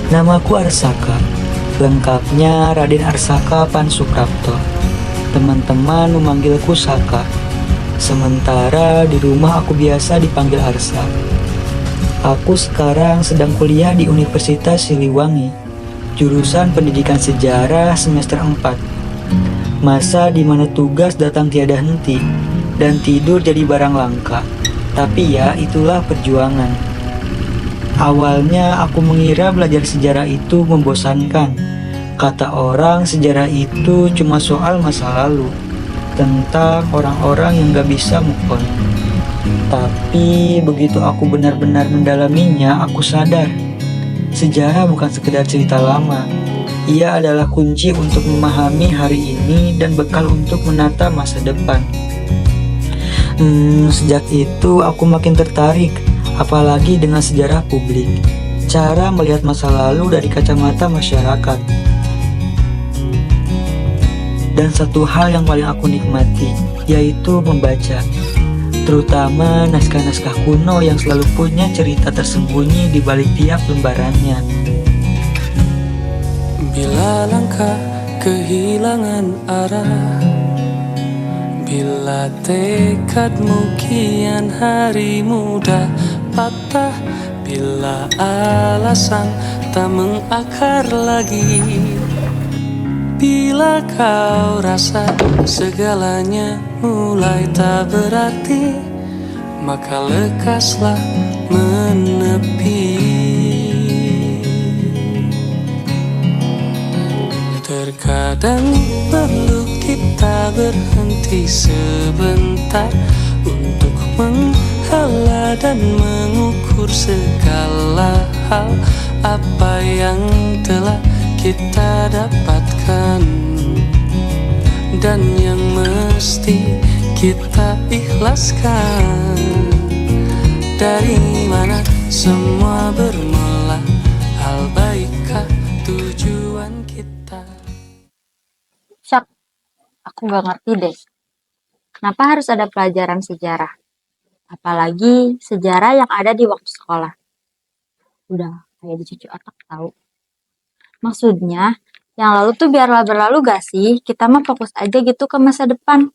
Namaku Arsaka, lengkapnya Raden Arsaka Pansuprapto. Teman-teman memanggilku Saka, sementara di rumah aku biasa dipanggil Arsa. Aku sekarang sedang kuliah di Universitas Siliwangi, jurusan Pendidikan Sejarah semester 4. Masa di mana tugas datang tiada henti, dan tidur jadi barang langka. Tapi ya, itulah perjuangan. Awalnya aku mengira belajar sejarah itu membosankan. Kata orang, sejarah itu cuma soal masa lalu, tentang orang-orang yang gak bisa move on. Tapi begitu aku benar-benar mendalaminya, aku sadar sejarah bukan sekedar cerita lama. Ia adalah kunci untuk memahami hari ini dan bekal untuk menata masa depan. Sejak itu aku makin tertarik, apalagi dengan sejarah publik. Cara melihat masa lalu dari kacamata masyarakat. Dan satu hal yang paling aku nikmati, yaitu membaca. Terutama naskah-naskah kuno yang selalu punya cerita tersembunyi di balik tiap lembarannya. Bila langkah kehilangan arah, bila tekadmu kian hari muda patah, bila alasan tak mengakar lagi, bila kau rasa segalanya mulai tak berarti, maka lekaslah menepi. Terkadang perlu kita berhenti sebentar untuk menghela dan mengukur segala hal apa yang telah kita dapatkan dan yang mesti kita ikhlaskan. Dari mana semua bermula, hal baikkah tujuan kita? Syak, aku gak ngerti deh. Kenapa harus ada pelajaran sejarah? Apalagi sejarah yang ada di waktu sekolah. Udah kayak dicuci otak tahu. Maksudnya, yang lalu tuh biarlah berlalu gak sih? Kita mah fokus aja gitu ke masa depan.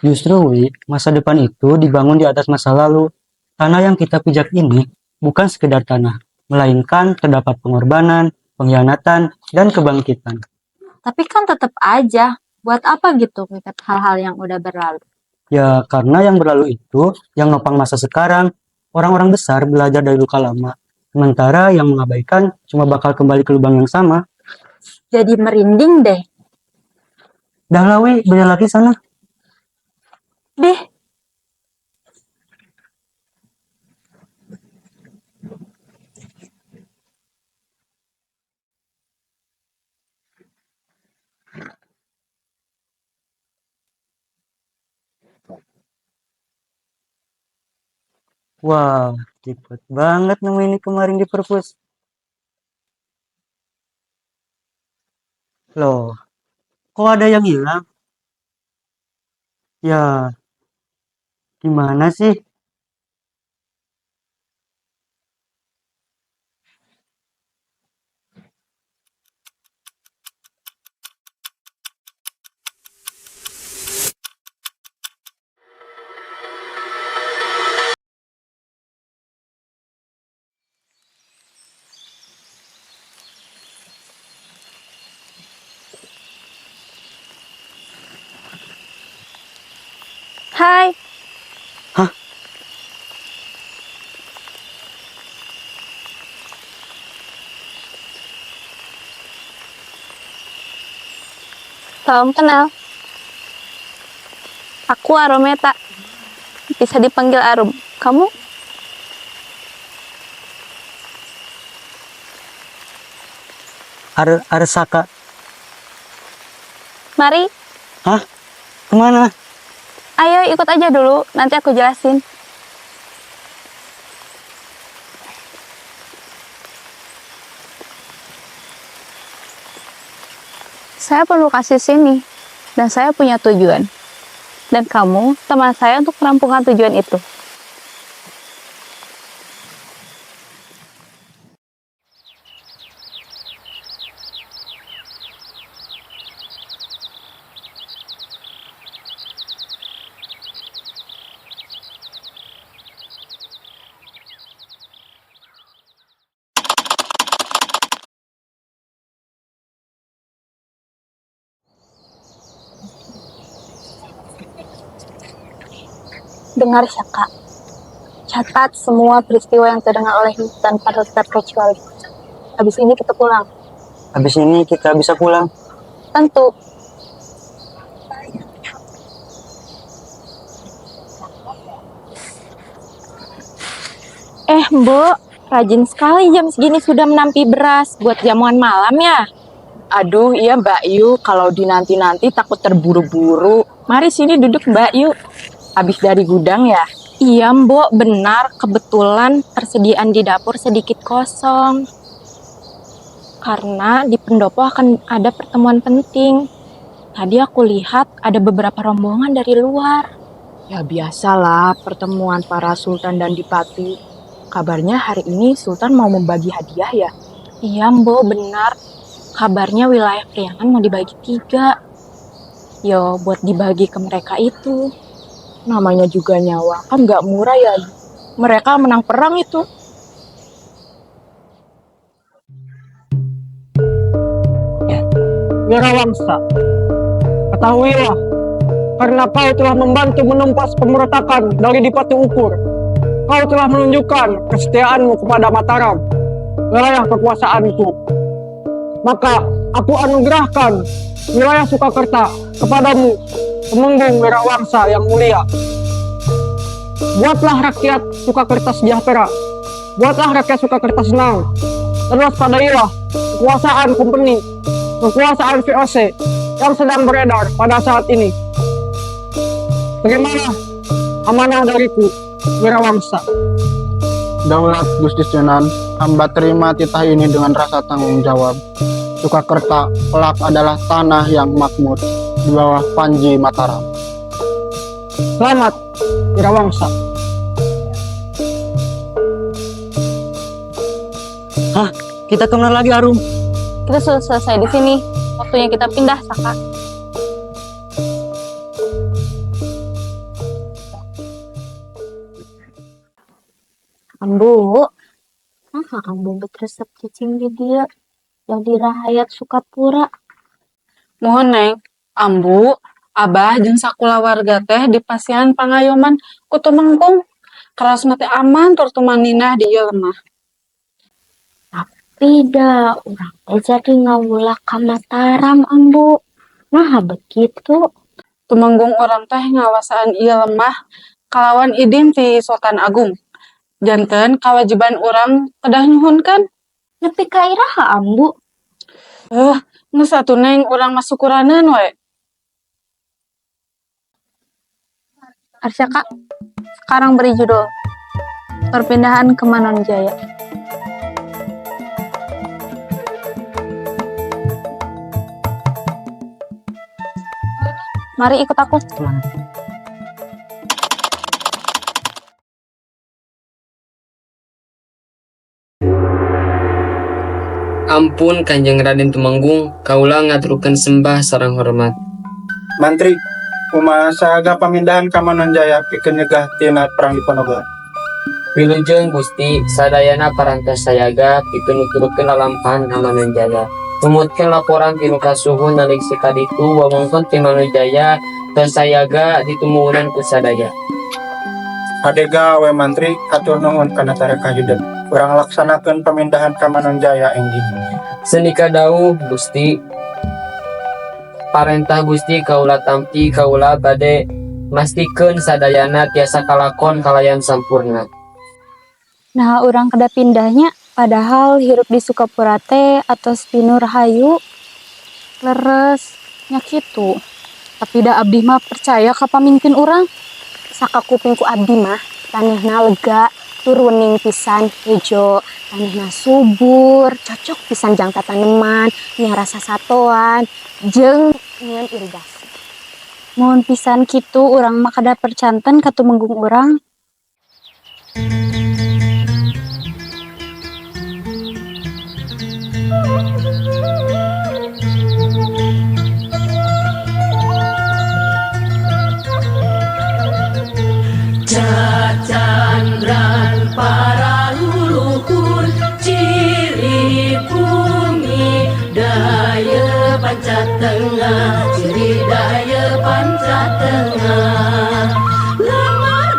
Justru, masa depan itu dibangun di atas masa lalu. Tanah yang kita pijak ini bukan sekedar tanah, melainkan terdapat pengorbanan, pengkhianatan, dan kebangkitan. Tapi kan tetap aja, buat apa gitu ngikat hal-hal yang udah berlalu? Ya, karena yang berlalu itu yang nopang masa sekarang. Orang-orang besar belajar dari luka lama, sementara yang mengabaikan cuma bakal kembali ke lubang yang sama. Jadi merinding deh. Dah lah, belajar lagi sana. Deh, Wah, cepet banget nemu ini kemarin di perpus. Loh, kok ada yang hilang? Ya, gimana sih? hai. Hah? Salam kenal. Aku Arometa. Bisa dipanggil Arum. Kamu? Arsaka. Mari. Hah? Kemana? Ayo ikut aja dulu. Nanti aku jelasin. Saya perlu kasih sini. Dan saya punya tujuan. Dan kamu teman saya untuk merampungan tujuan itu. Dengar Syaka, catat semua peristiwa yang terdengar olehmu tanpa terkecuali. Habis ini kita pulang. Habis ini kita bisa pulang. Tentu. Mbok, rajin sekali jam segini sudah menampi beras buat jamuan malam ya. Aduh, iya Mbak Yu, kalau dinanti-nanti takut terburu-buru. Mari sini duduk Mbak Yu. Habis dari gudang ya? Iya Mbok, benar. Kebetulan persediaan di dapur sedikit kosong. Karena di pendopo akan ada pertemuan penting. Tadi aku lihat ada beberapa rombongan dari luar. Ya biasalah pertemuan para sultan dan dipati. Kabarnya hari ini sultan mau membagi hadiah ya? Iya Mbok, benar. Kabarnya wilayah Priangan mau dibagi 3. Yo, buat dibagi ke mereka itu. Namanya juga nyawa, kan nggak murah ya. Mereka menang perang itu. Wirawangsa, ketahuilah, karena kau telah membantu menumpas pemberontakan dari Dipati Ukur, kau telah menunjukkan kesetiaanmu kepada Mataram, wilayah kekuasaanku. Maka aku anugerahkan wilayah Surakarta kepadamu, Temenggung Wirawangsa yang mulia. Buatlah rakyat Surakarta sejahtera, buatlah rakyat Surakarta senang, dan waspadailah kekuasaan company, kekuasaan VOC yang sedang beredar pada saat ini. Bagaimana amanah dariku, Wirawangsa? Daulat Gusti Sunan, hamba terima titah ini dengan rasa tanggung jawab. Surakarta kelak adalah tanah yang makmur di bawah Panji Mataram. Selamat, Wirawangsa. Kita kemana lagi, Arum? Kita sudah selesai di sini. Waktunya kita pindah, Saka. Ambu, ambu betresep cicing di dia yang dirahayat Sukapura. Mohon Neng, ambu, abah jeung sakula warga teh di pasian pangayoman ku Temenggung. Karas mati aman tur tumanina di ieu lemah. Tidak, orang teh jadi ngawulah ka Mataram, ambu. Nah, begitu. Temenggung orang teh ngawasaan ieu lemah kalawan idin ti Sultan Agung. Janten kewajiban orang kedah nyuhunkan. Nepi ka iraha, ambu? Geus atuh Neng urang masuk kuranan we. Arsyaka, sekarang beri judul Perpindahan ke Manonjaya. Mari ikut aku. Ampun Kanjeng Raden Tumenggung, kaula ngaturukeun sembah sareng hormat. Mantri, kumaha saga pamindahan ka Manonjaya pikeun nyegah tina perang Diponegoro. Wilujeng Gusti, sadayana parantos sayaga pikeun nuturkeun lalampahan ka Manonjaya. Tumutkeun laporan tinu kasuhun nalik sikaditu wewengkon ti Manonjaya tos sayaga ditumuunan ku sadaya. Adega we Mantri, atur nuhun kana tareka hideung. Urang laksanakeun pamindahan ka Manonjaya enggi. Senika dawuh Gusti. Parentah Gusti kaula tampi kaula bade mastikeun sadayana tiasa kalakon kalayan sampurna. Nah, orang kada pindahnya, padahal hirup di Sukapura teh atau Pinu Rahayu leres nya kitu. Tapi da abdi mah percaya ka pamimpin urang. Saka kupingku abdi mah tanehna lega, turuning pisan hejo, tanehna subur, cocok pisan jang tataneman, nya rasa satoan, jeung nyieun irigasi. Mohon pisan kitu urang mah kada percanten ka Tumenggung urang. Cacandran para leluhur ciri bumi daya panca tengah, ciri daya panca tengah, lemah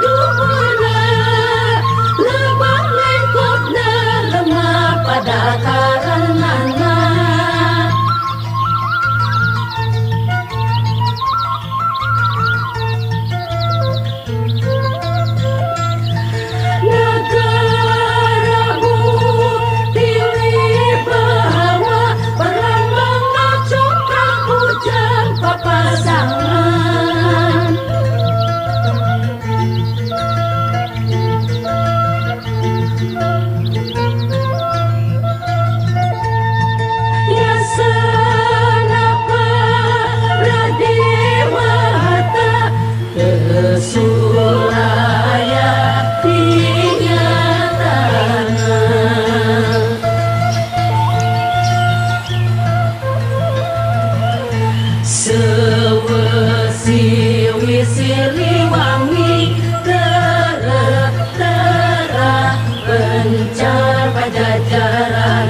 Siliwangi terah pencar pajajaran,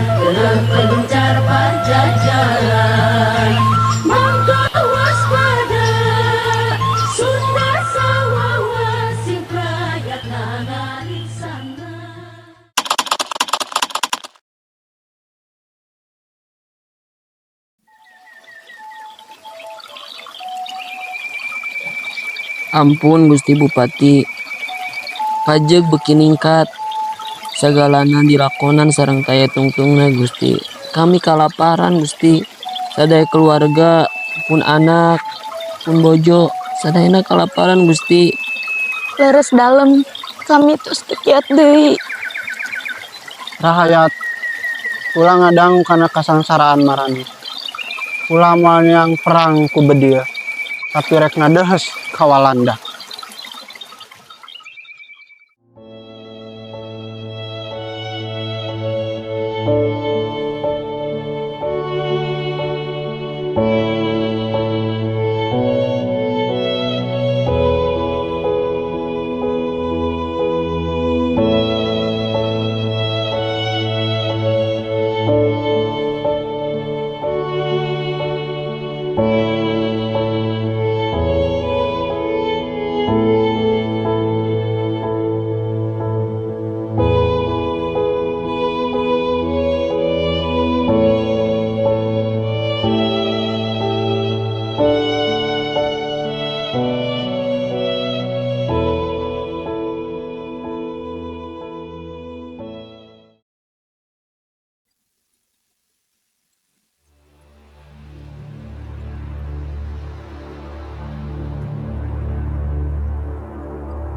pencar pajajaran. Maka waspada Sunda sawawa sing prayatna ngariksana. Ampun Gusti Bupati, pajeg beki ningkat. Sagalana dilakonan sareng taya tungtungna Gusti. Kami kalaparan Gusti. Sadaya keluarga pun anak pun bojo sadayana kalaparan Gusti. Leres dalem, kami tos tekiat deui. Rahayat, ulang ngadang karena kasangsaraan marani. Ulah moal yang perang ku bedia, tapi rek ngadehes kawalanda.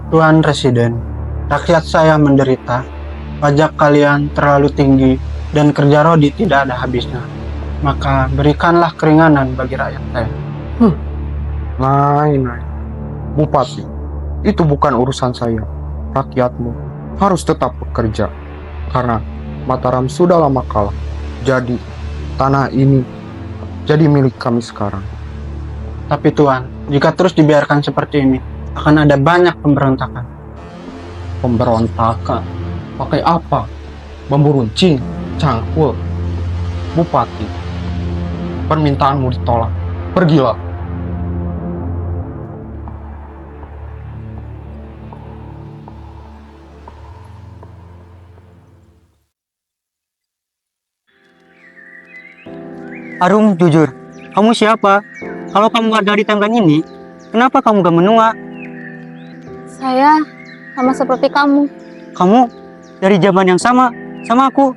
Tuan Residen, rakyat saya menderita, pajak kalian terlalu tinggi, dan kerja Rodi tidak ada habisnya. Maka berikanlah keringanan bagi rakyat saya. Naik. Bupati, itu bukan urusan saya. Rakyatmu harus tetap bekerja. Karena Mataram sudah lama kalah. Jadi, tanah ini jadi milik kami sekarang. Tapi Tuan, jika terus dibiarkan seperti ini, akan ada banyak pemberontakan. Pemberontakan? Pakai apa? Bambu runcing? Cangkul? Bupati, permintaanmu ditolak. Pergilah. Arum, jujur, kamu siapa? Kalau kamu ada di tangga ini, kenapa kamu gak menua? Saya sama seperti kamu. Kamu dari zaman yang sama aku.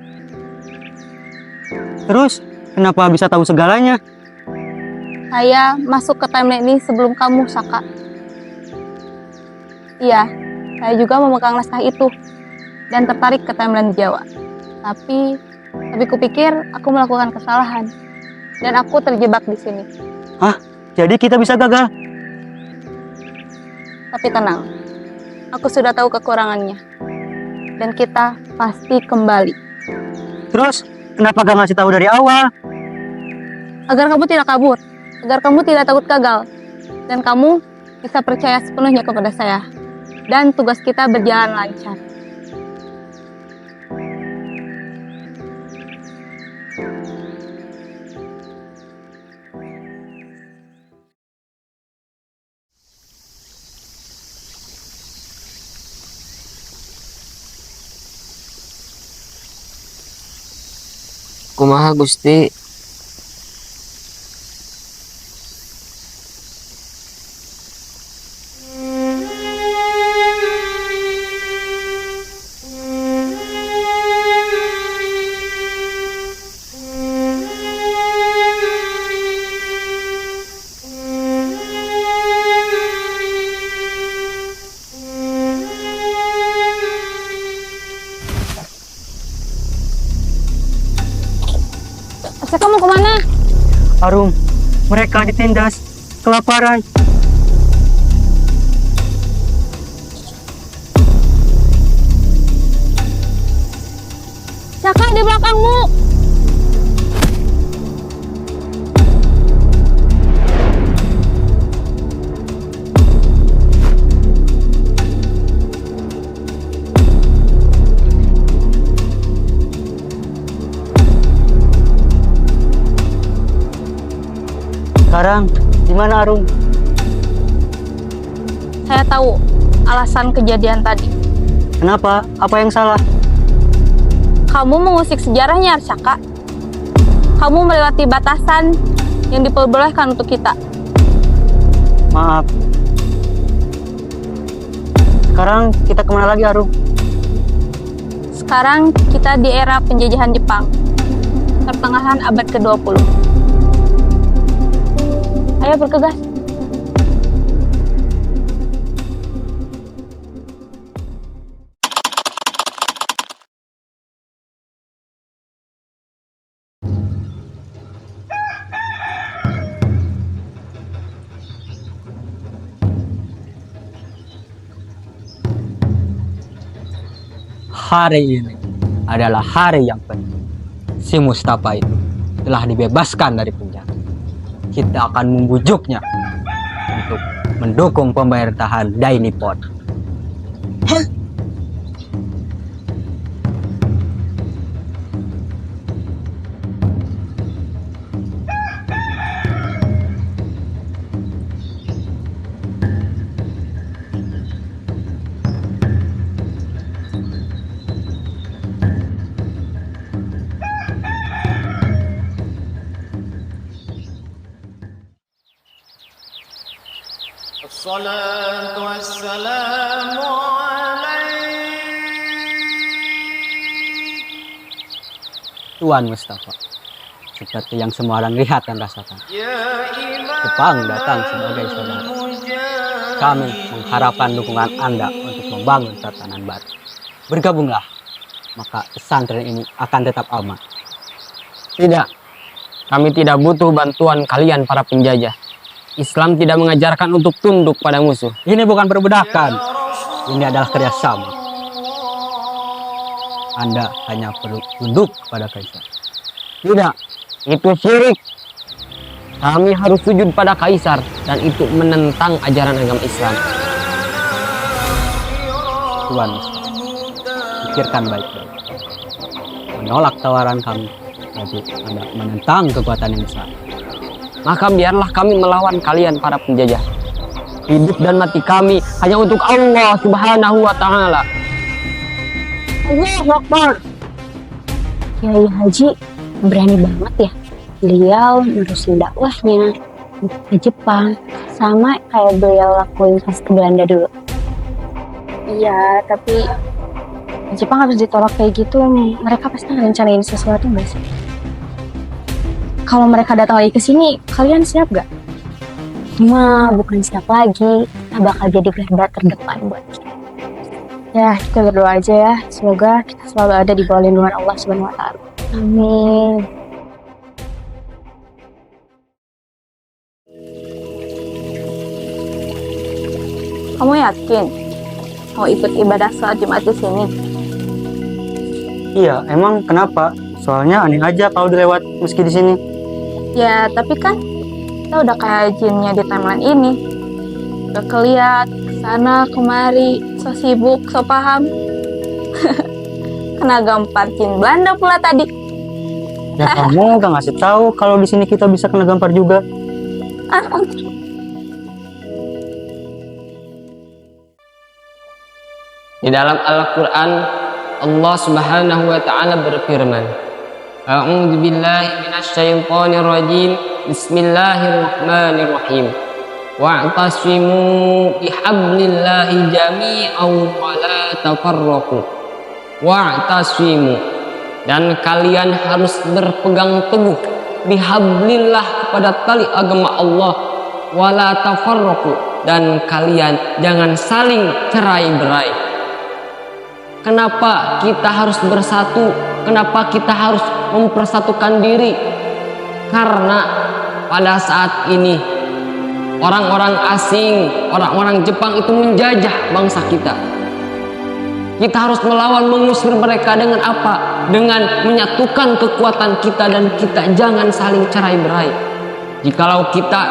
Terus, kenapa bisa tahu segalanya? Saya masuk ke timeline ini sebelum kamu, Saka. Iya, saya juga memegang naskah itu dan tertarik ke timeline Jawa. Tapi kupikir aku melakukan kesalahan dan aku terjebak di sini. Jadi kita bisa gagal? Tapi tenang, aku sudah tahu kekurangannya dan kita pasti kembali. Terus, kenapa gak ngasih tahu dari awal? Agar kamu tidak kabur, agar kamu tidak takut gagal, dan kamu bisa percaya sepenuhnya kepada saya. Dan tugas kita berjalan lancar. Kumaha Gusti? Asa kamu kemana? Arum, mereka ditindas, kelaparan. Saka di belakangmu. Sekarang gimana Arum? Saya tahu alasan kejadian tadi. Kenapa? Apa yang salah? Kamu mengusik sejarahnya, Arsaka. Kamu melewati batasan yang diperbolehkan untuk kita. Maaf. Sekarang kita kemana lagi Arum? Sekarang kita di era penjajahan Jepang, pertengahan abad ke-20. Ayo bergegas. Hari ini adalah hari yang penting. Si Mustafa itu telah dibebaskan dari penjara. Kita akan membujuknya untuk mendukung pemerintahan Dai Nippon. Tuan Mustafa, seperti yang semua orang lihat dan rasakan, Jepang datang sebagai saudara. Kami mengharapkan dukungan Anda untuk membangun tatanan baru. Bergabunglah, maka pesantren ini akan tetap aman. Tidak, kami tidak butuh bantuan kalian para penjajah. Islam tidak mengajarkan untuk tunduk pada musuh. Ini bukan perbudakan, ini adalah kerjasama. Anda hanya perlu tunduk pada kaisar. Tidak, itu syirik. Kami harus sujud pada kaisar dan itu menentang ajaran agama Islam. Tuan Mustafa, pikirkan baik-baik. Menolak tawaran kami, berarti Anda menentang kekuatan yang besar. Maka biarlah kami melawan kalian para penjajah. Hidup dan mati kami hanya untuk Allah Subhanahu wa Ta'ala. Allahu Akbar. Kiai Haji berani banget ya. Beliau nerusin dakwahnya ke Jepang sama kayak beliau lakuin pas ke Belanda dulu. Iya, tapi Jepang harus ditolak kayak gitu. Mereka pasti rencanain sesuatu nggak sih? Kalau mereka datang lagi ke sini, kalian siap gak? Bukan siap lagi. Kita bakal jadi garda terdepan buat kita. Ya, kita berdoa aja ya. Semoga kita selalu ada di bawah lindungan Allah Subhanahu wa Ta'ala. Amin. Kamu yakin mau ikut ibadah sholat Jumat di sini? Iya, emang kenapa? Soalnya aneh aja kalau dilewat meski di sini. Ya, tapi kan kita udah kayak jinnya di timeline ini. Udah keliat, kesana, kemari, so sibuk, so paham. Kena gampar jin Belanda pula tadi. Ya kamu gak ngasih tahu kalau di sini kita bisa kena gampar juga. Di dalam Al-Quran, Allah Subhanahu wa Ta'ala berfirman, A'udzu billahi minasyaitonir rajim. Bismillahirrahmanirrahim. Wa'tasimu bihablillahi jami'an wa la tafarraqu. Wa'tasimu, dan kalian harus berpegang teguh bihablillah kepada tali agama Allah, wa la tafarraqu, dan kalian jangan saling cerai-berai. Kenapa kita harus bersatu? Kenapa kita harus mempersatukan diri? Karena pada saat ini orang-orang asing, orang-orang Jepang itu menjajah bangsa kita. Kita harus melawan, mengusir mereka dengan apa? Dengan menyatukan kekuatan kita dan kita jangan saling cerai-berai. Jikalau kita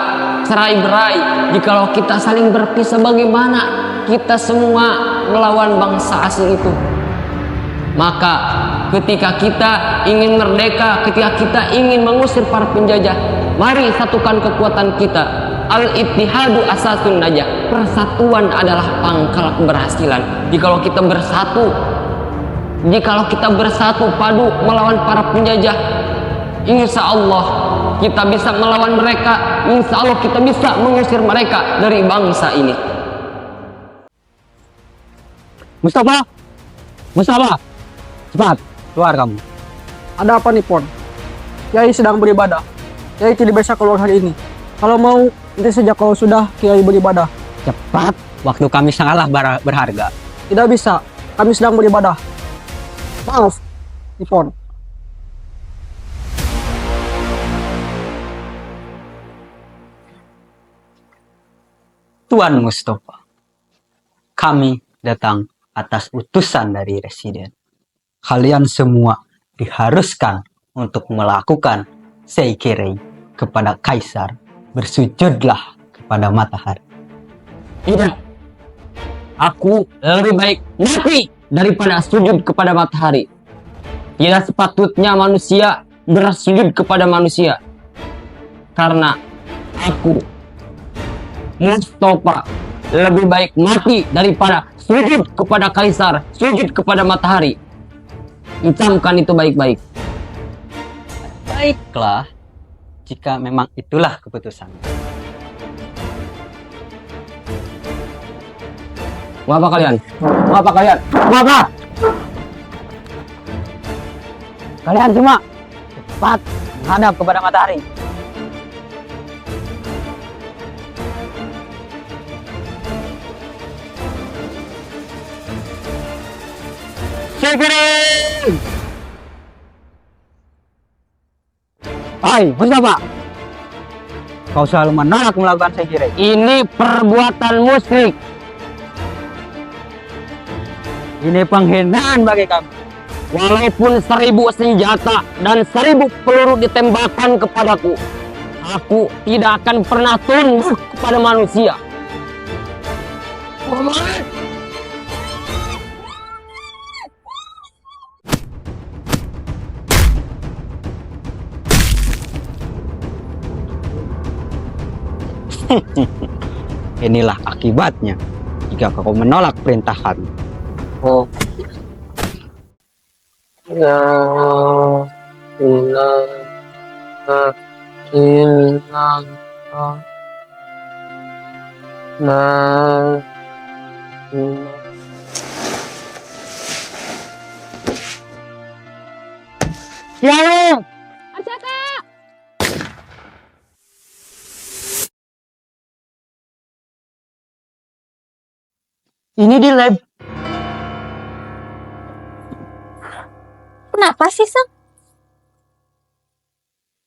cerai-berai, jikalau kita saling berpisah, bagaimana kita semua melawan bangsa asing itu? Maka ketika kita ingin merdeka, ketika kita ingin mengusir para penjajah, Mari satukan kekuatan kita. Al-ittihadu asasun najah. Persatuan adalah pangkal keberhasilan. Jikalau kita bersatu padu melawan para penjajah, insya Allah kita bisa melawan mereka. Insya Allah kita bisa mengusir mereka dari bangsa ini. Mustafa! Mustafa! Cepat, keluar kamu. Ada apa nih, Pon? Kiai sedang beribadah. Kiai tidak bisa keluar hari ini. Kalau mau, nanti saja kalau sudah Kiai beribadah. Cepat, waktu kami sangatlah berharga. Tidak bisa, kami sedang beribadah. Maaf, Ipon. Tuan Mustafa, kami datang atas utusan dari Residen. Kalian semua diharuskan untuk melakukan seikirei kepada Kaisar. Bersujudlah kepada matahari. Tidak. Aku lebih baik mati daripada sujud kepada matahari. Tidak sepatutnya manusia bersujud kepada manusia. Karena aku, Mustafa, lebih baik mati daripada sujud kepada Kaisar, sujud kepada matahari. Camkan itu baik-baik. Baiklah, jika memang itulah keputusan. Mengapa kalian? Mengapa kalian? Mengapa? Kalian semua cepat menghadap kepada matahari. Sekirin! Hai, Mustafa! Kau selalu menolak melakukan seikirei. Ini perbuatan musyrik. Ini penghinaan bagi kami. Walaupun 1000 senjata dan 1000 peluru ditembakkan kepadaku, aku tidak akan pernah tunduk kepada manusia. Inilah akibatnya jika kau menolak perintah kami. Oh. La ilaha illallah. La Ya, ini di lab. Kenapa sih, Sang?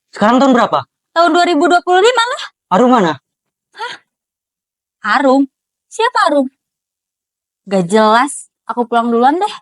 Sekarang tahun berapa? Tahun 2025 lah. Arum mana? Arum? Siapa Arum? Gak jelas. Aku pulang duluan deh.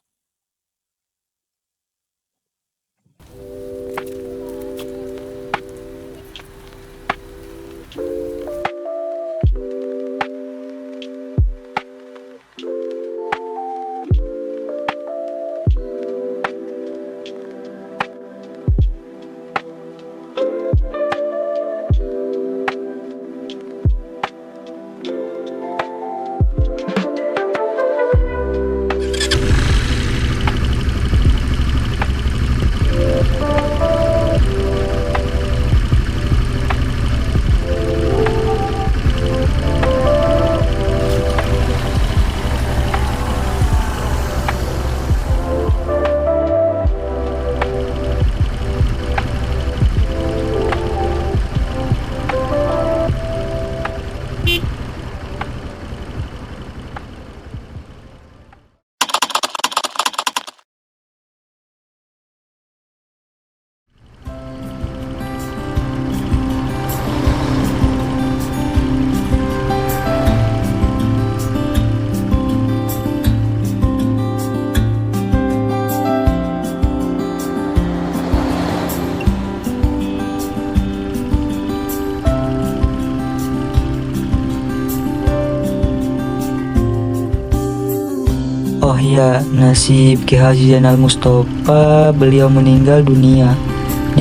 Oh ya, nasib Ki Haji Zainal Mustafa, beliau meninggal dunia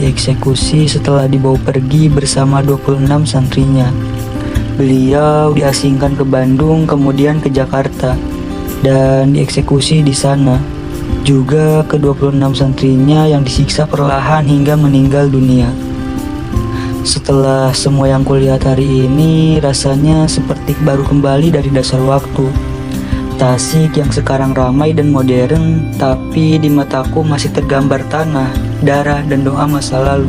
dieksekusi setelah dibawa pergi bersama 26 santrinya. Beliau diasingkan ke Bandung, kemudian ke Jakarta, dan dieksekusi di sana. Juga ke-26 santrinya yang disiksa perlahan hingga meninggal dunia. Setelah semua yang kulihat hari ini, rasanya seperti baru kembali dari dasar waktu. Tasik yang sekarang ramai dan modern, tapi di mataku masih tergambar tanah, darah, dan doa masa lalu.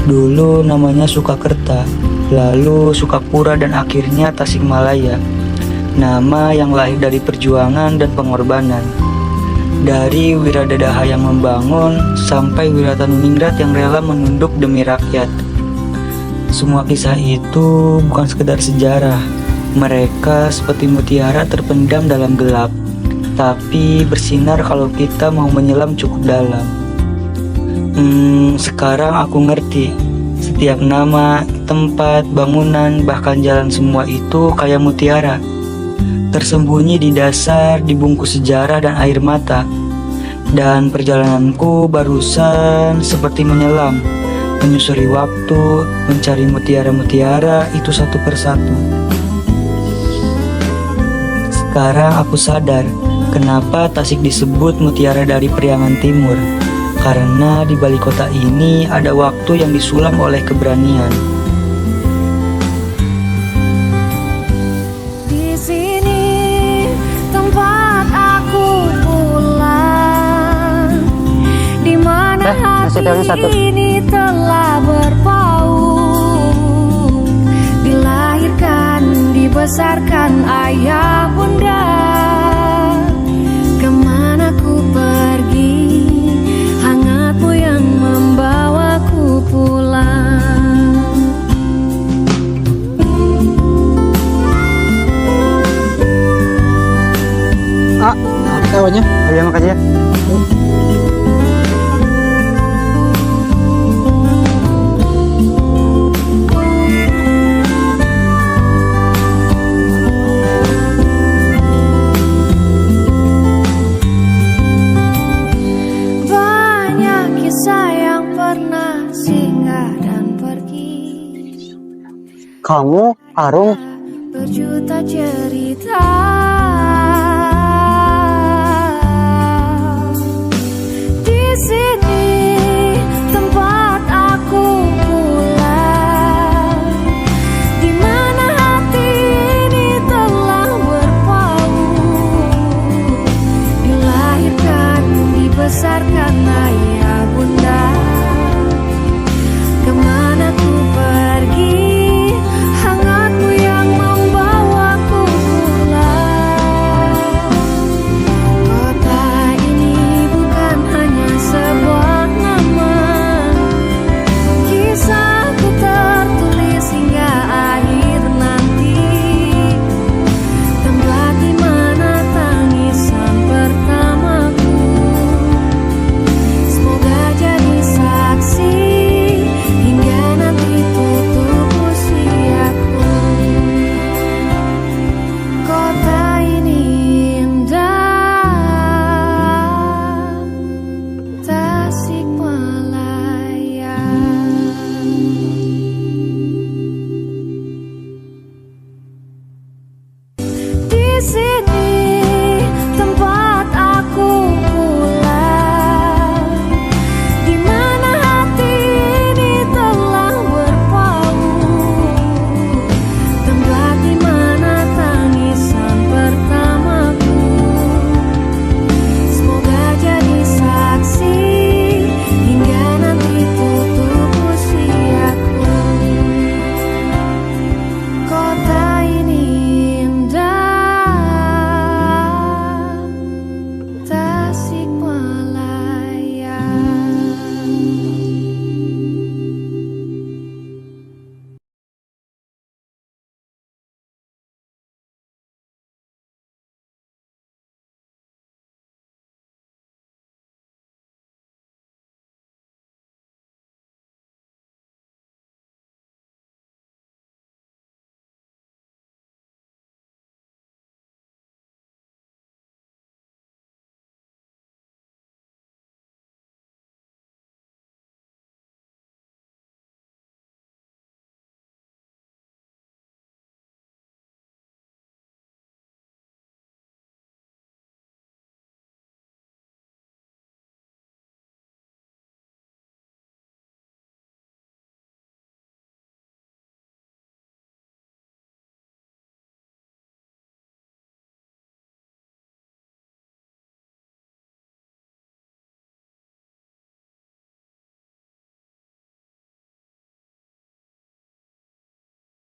Dulu namanya Sukakerta, lalu Sukapura, dan akhirnya Tasikmalaya. Nama yang lahir dari perjuangan dan pengorbanan. Dari Wiradadaha yang membangun, sampai Wirataniningrat yang rela menunduk demi rakyat. Semua kisah itu bukan sekedar sejarah. Mereka seperti mutiara terpendam dalam gelap, tapi bersinar kalau kita mau menyelam cukup dalam. Sekarang aku ngerti. Setiap nama, tempat, bangunan, bahkan jalan, semua itu kayak mutiara. Tersembunyi di dasar, dibungkus sejarah dan air mata. Dan perjalananku barusan seperti menyelam, menyusuri waktu, mencari mutiara-mutiara itu satu persatu. Sekarang aku sadar kenapa Tasik disebut mutiara dari Priangan Timur. Karena di balik kota ini ada waktu yang disulam oleh keberanian. Di sini tempat aku pulang, di mana hati ini telah berpaut, dilahirkan, dibesarkan ayah bunda. Kemana ku pergi, hangatmu yang membawaku pulang. Tewanya. Ayo makasih ya. Banyak kisah yang pernah singgah dan pergi, Kamu, Arung, berjuta cerita. Di sini tempat aku pulang, di mana hati ini telah berpaut, dilahirkan, dibesarkan ayah bunda. Kemana ku pergi, hangatmu yang membawaku pulang. Kota ini bukan hanya sebuah nama, kisahku tertulis hingga akhir nanti. Tempat di mana tangisan pertamaku, semoga jadi saksi hingga nanti tutup usiaku. Kota ini indah, Tasikmalaya. Di sini